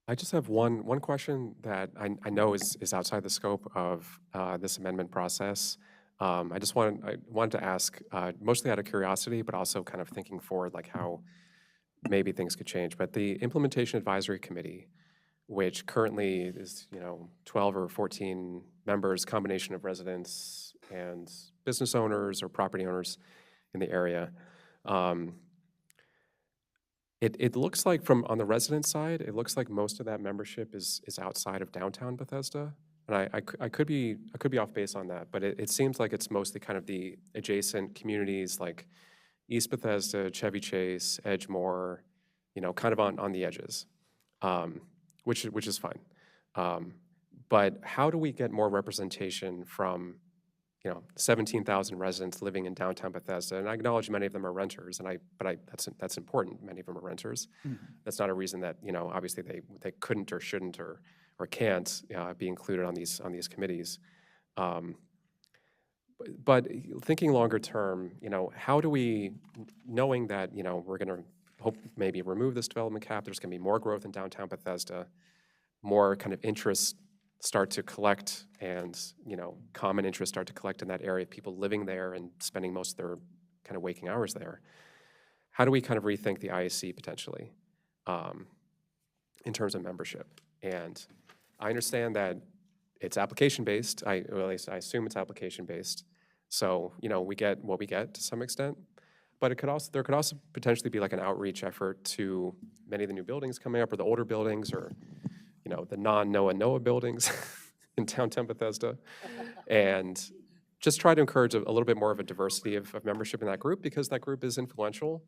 I just have one question that I know is outside the scope of this amendment process. I wanted to ask, mostly out of curiosity, but also kind of thinking forward, like how maybe things could change. But the Implementation Advisory Committee, which currently is, 12 or 14 members, combination of residents and business owners or property owners in the area. Um, it looks like on the resident side, it looks like most of that membership is outside of downtown Bethesda. And I could be off base on that, but it seems like it's mostly kind of the adjacent communities like East Bethesda, Chevy Chase, Edgemore, kind of on the edges, um, which is fine. Um, but how do we get more representation from 17,000 residents living in downtown Bethesda? And I acknowledge many of them are renters, that's important. Many of them are renters. Mhm. That's not a reason that obviously they couldn't or shouldn't or can't be included on these committees. Um, but thinking longer term, how do we, knowing that we're going to hope maybe remove this development cap, there's going to be more growth in downtown Bethesda, more kind of interests start to collect and, common interests start to collect in that area, people living there and spending most of their kind of waking hours there. How do we kind of rethink the IAC potentially um, in terms of membership? And I understand that it's application-based. Or at least I assume it's application-based. So, we get what we get to some extent. But there could also potentially be like an outreach effort to many of the new buildings coming up or the older buildings or the non-NOAA buildings in downtown Bethesda, and just try to encourage a little bit more of a diversity of membership in that group because that group is influential.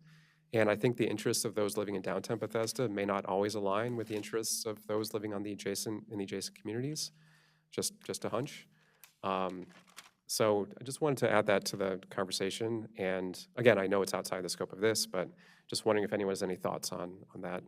And I think the interests of those living in downtown Bethesda may not always align with the interests of those living in the adjacent communities. Just a hunch. Um, so I just wanted to add that to the conversation. And again, I know it's outside the scope of this, but just wondering if anyone has any thoughts on that.